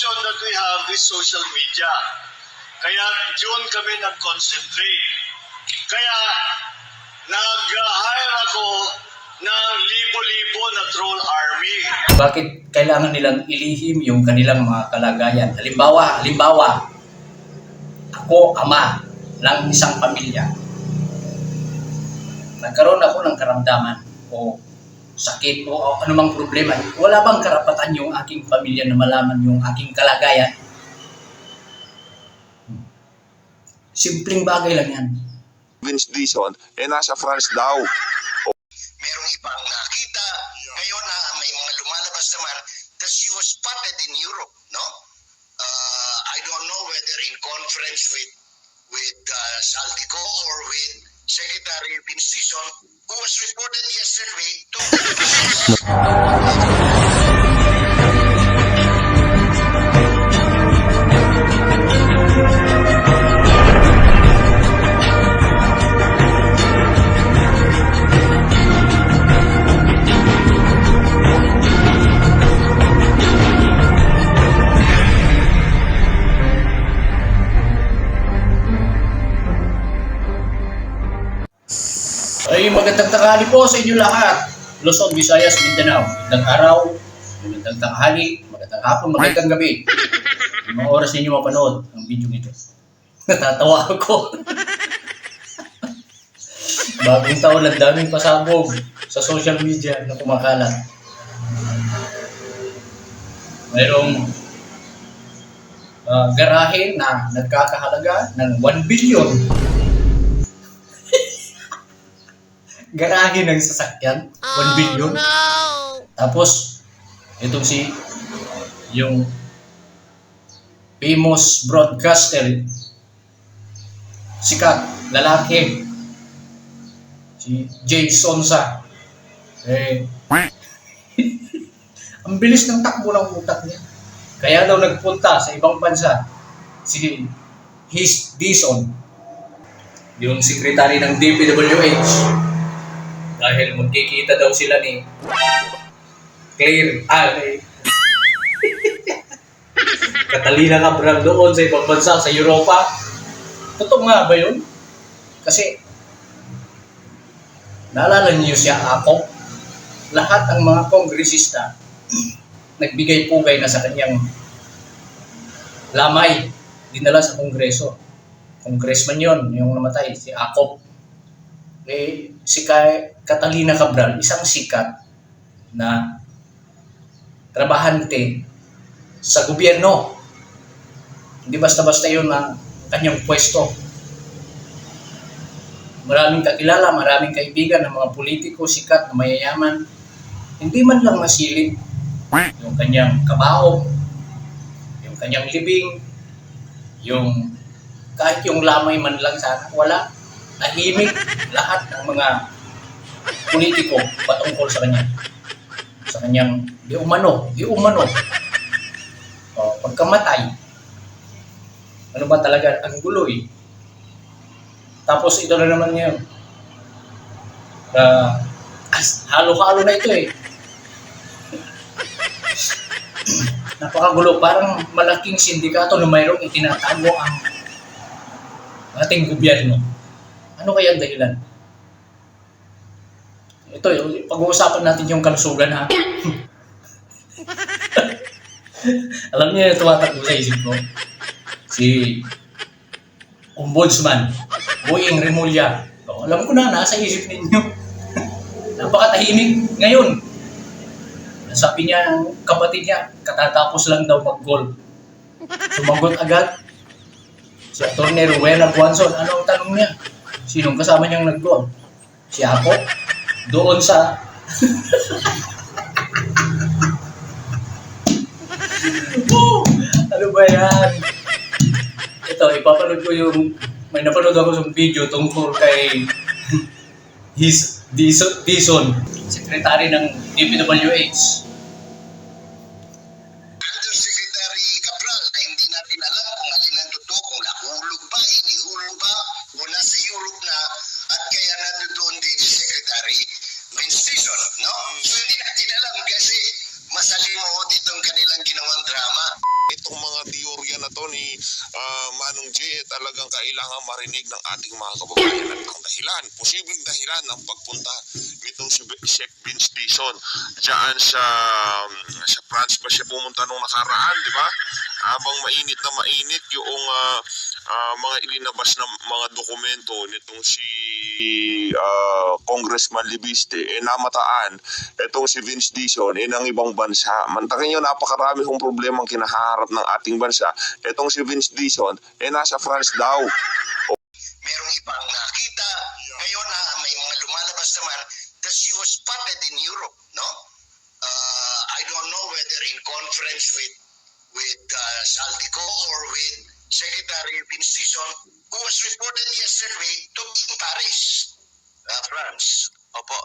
option that we have is social media. Kaya doon kami nag-concentrate. Kaya nag-hire ako ng libo-libo na troll army. Bakit kailangan nilang ilihim yung kanilang mga kalagayan? Halimbawa, ako, ama ng isang pamilya. Nagkaroon ako ng karamdaman o sakit o anumang problema. Wala bang karapatan yung aking pamilya na malaman yung aking kalagayan? Simpleng bagay lang yan. Vince Dizon, nasa France daw. Merong ibang nakita. Ngayon na may mga lumalabas naman that she was spotted in Europe, no? I don't know whether in conference with Saldico or with Secretary Vince Dizon, who was reported yesterday to Ay, magandang tanghali po sa inyo lahat. Luzon, Visayas, Mindanao. Magandang araw, magandang tanghali, magandang hapon, magandang gabi. Yung mga oras ninyo mapanood ang video nito. Natatawa ako. Bagong taon, ang daming pasabog sa social media na kumakalat. Mayroong garahe na nagkakahalaga ng 1 billion. Garahe ng sasakyan, 1 billion. No! Tapos, itong yung famous broadcaster, sikat, lalaki, si Jay Sonsa. Ang bilis ng takbo ng utak niya. Kaya daw nagpunta sa ibang bansa, si Dizon, yung secretary ng DPWH. Dahil magkikita daw sila ni Catalina Cabral doon sa ibang bansa, sa Europa. Totoo nga ba yun? Kasi, naalala niyo siya ako? Lahat ng mga kongresista nagbigay-pugay na sa kanyang lamay, dinala sa kongreso. Congressman yon, yung namatay, si Akop. Si Catalina Cabral, isang sikat na trabahante sa gobyerno. Hindi basta-basta yun na kanyang pwesto. Maraming kakilala, maraming kaibigan ng mga politiko, sikat na mayayaman. Hindi man lang masilip yung kanyang kabaho, yung kanyang libing, yung kahit yung lamay man lang sana, wala. Tahimik lahat ng mga politiko patungkol sa kanya. Sa kanyang di umano. Pagkamatay, ano ba talaga, ang gulo eh. Tapos ito na naman ngayon. Halo-halo na ito eh. Napakagulo, parang malaking sindikato na mayroong itinatago ang ating gobyerno. Ano kaya ang dahilan? Ito, pag-uusapan natin yung kalusugan ha. Alam niyo, tumatakbo sa isip ko. Si Ombudsman, Boying Remulla. Alam ko na, nasa isip ninyo. Napakatahimik ngayon. Sabi niya, ang kapatid niya, katatapos lang daw mag-goal. Sumagot agad. Si Atty. Rowena Buanzon, ano ang tanong niya? Sinong kasama niyang nag-goal? Si Ako? Doon sa... Ano ba yan? Ito, ipapanood ko yung... May napanood ako sa video tungkol kay Dizon, secretary ng DPWH. Undersecretary Cabral na hindi natin alam kung alin ang totoo, kung nahulog ba, inihulog ba, o nasa Europe na, at kaya nandoon din si Secretary Vince Dizon, no? So hindi natin alam kasi masalimuot itong kanilang ginawang drama. Itong ni Manong J talagang kailangan marinig ng ating mga kababayan at ang dahilan, posibleng dahilan ng pagpunta nitong si Sheikh Bin Station diyan sa France ba siya pumunta nung nakaraan, di ba? Habang mainit na mainit yung mga ilinabas na mga dokumento nitong si Congressman Libiste, namataan itong si Vince Dizon ng ibang bansa. Mantakin nyo, napakarami kong problemang kinaharap ng ating bansa. Itong si Vince Dizon, nasa France daw. Merong ibang nakita. Ngayon na may mga lumalabas naman that she was spotted in Europe, no? I don't know whether in conference with Saldico or with Secretary Vince Dizon, who was reported yesterday to be in Paris, France. Opo.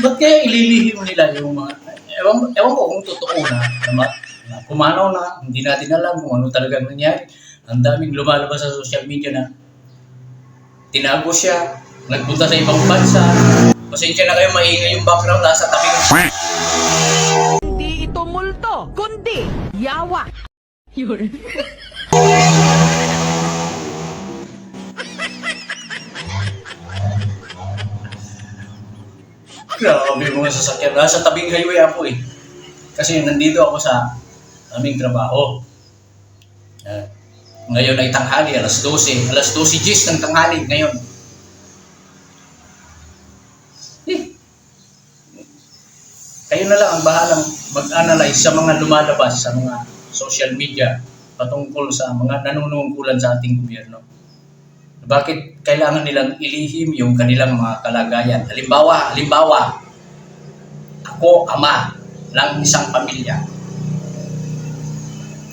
Ba't kaya ililihim nila yung mga... Ewan ko kung totoo na pumanaw na, hindi natin alam kung ano talagang nangyari. Ang daming lumalabas sa social media na tinago siya, nagpunta sa ibang bansa. Pasensya na kayo, maingay yung background, nasa tabi ng... Hindi ito multo, kundi yawa. Yun. Grabe mga sasakyan. Nasa tabing highway ako eh. Kasi nandito ako sa aming trabaho. Ngayon ay tanghali, alas 12. Alas 12 gis ng tanghali ngayon. Kayo na lang ang bahalang mag-analyze sa mga lumalabas sa mga social media patungkol sa mga nanunungkulan sa ating gobyerno. Bakit kailangan nilang ilihim yung kanilang mga kalagayan? Halimbawa, ako, ama ng isang pamilya.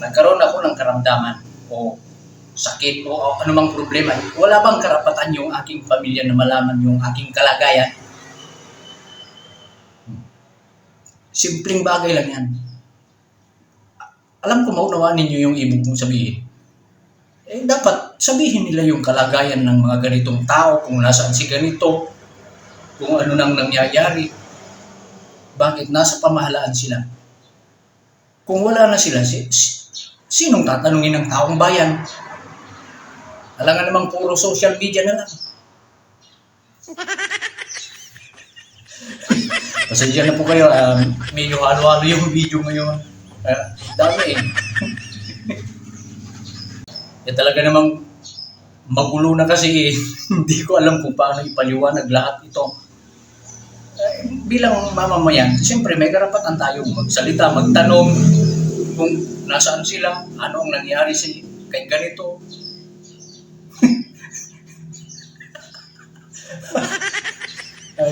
Nagkaroon ako ng karamdaman o sakit o anumang problema. Wala bang karapatan yung aking pamilya na malaman yung aking kalagayan? Simpleng bagay lang yan. Alam ko maunawaan ninyo yung ibig kong sabihin. Dapat sabihin nila yung kalagayan ng mga ganitong tao, kung nasaan si ganito, kung ano nang nangyayari. Bakit nasa pamahalaan sila? Kung wala na sila, sinong tatanungin ng taong bayan? Alangan namang puro social media na lang. Pasensya na po kayo, medyo halo-halo yung video ngayon. Dami eh. Talaga namang magulo na kasi hindi ko alam kung paano ipaliwanag lahat ito. Bilang mamamayan, siyempre may karapatan tayong magsalita, magtanong kung nasaan sila, ano ang nangyari kay ganito.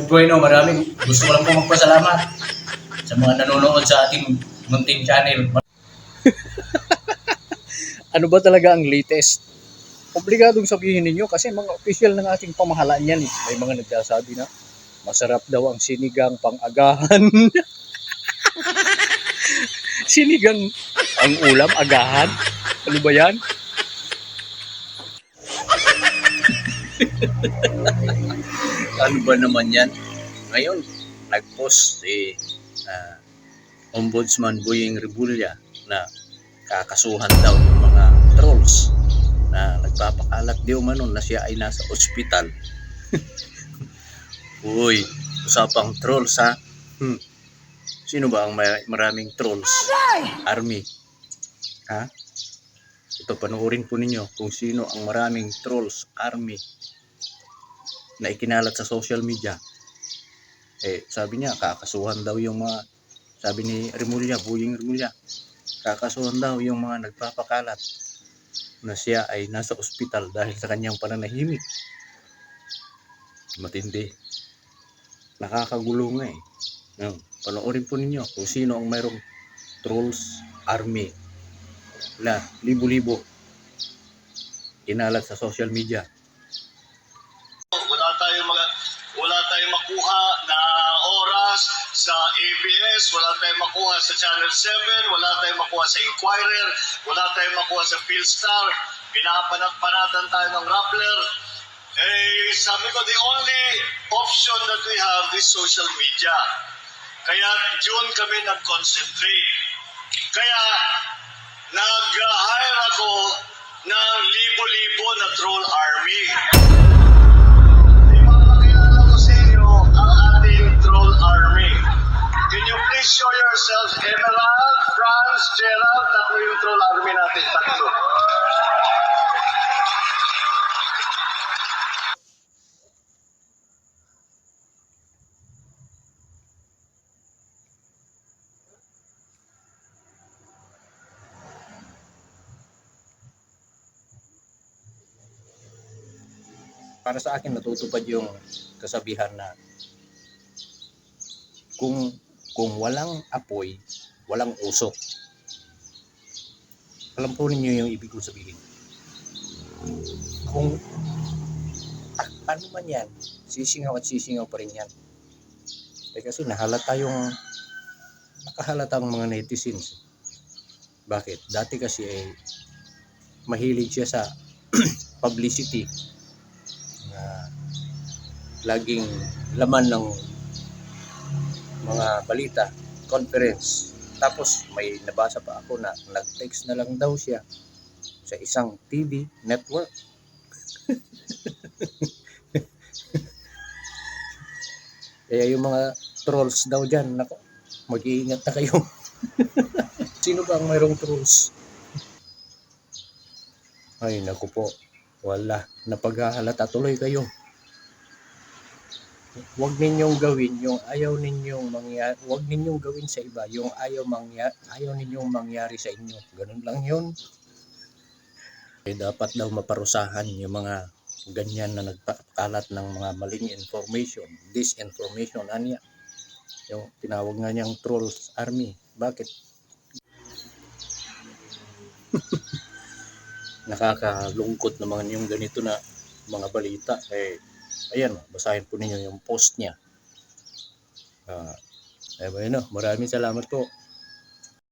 Bueno, maraming gusto ko lang po magpasalamat sa mga nanonood sa ating munting channel. Ano ba talaga ang latest? Obligadong sabihin ninyo kasi mga official ng ating pamahalaan yan eh. May mga nagsasabi na masarap daw ang sinigang pang-agahan. Sinigang ang ulam, agahan? Ano ba yan? Ano ba naman yan? Ngayon, nag-post si Ombudsman Boying Rebulya na kakasuhan daw yung mga trolls na nagpapakalat di umano na siya ay nasa ospital. Uy, usapang trolls ha? Sino ba ang maraming trolls? Army. Ha? Ito, panoorin po ninyo kung sino ang maraming trolls, army, na ikinalat sa social media. Sabi niya, kakasuhan daw yung mga, sabi ni Rimulya, Boying Rimulya, kakasuhan daw yung mga nagpapakalat na siya ay nasa ospital dahil sa kanyang pananahimik. Matindi. Nakakagulo nga eh. Panoorin po ninyo kung sino ang mayroong trolls army. Libo-libo kinalat sa social media. Wala tayong makuha na oras sa ABS, wala tayong makuha sa Channel 7, wala tayong makuha sa Inquirer, wala tayong makuha sa Philstar, pinapanat-panatan tayo ng Rappler. Sabi ko, the only option that we have is social media. Kaya doon kami nag-concentrate. Kaya nag-hire ako ng libo-libo na troll army. Ipapakilala ko sa inyo ang ating troll army. Can you please show yourselves? Emerald, Franz, Gerald, tatlo yung troll army natin. Tatlo. Para sa akin natutupad yung kasabihan na kung walang apoy, walang usok. Alam po ninyo yung ibig kong sabihin. Kung ano man yan, sisingaw at sisingaw pa rin yan. Kasi nakahalata ang mga netizens. Bakit? Dati kasi mahilig siya sa publicity na laging laman ng mga balita, conference. Tapos may nabasa pa ako na nag-text na lang daw siya sa isang TV network. Kaya yung mga trolls daw dyan, nako, mag-iingat na kayo. Sino ba ang mayroong trolls? Ay, naku po. Wala. Napaghahalata tuloy kayo. Huwag ninyong gawin yung ayaw ninyong mangyari. Huwag ninyong gawin sa iba yung ayaw ninyong mangyari sa inyo. Ganun lang yun. Dapat daw maparusahan yung mga ganyan na nagpakalat ng mga maling information, disinformation, anya. Yung tinawag nga niyang trolls army. Bakit? Nakakalungkot naman yung ganito na mga balita. Ayan, basahin po ninyo yung post niya. Ayun, maraming salamat po.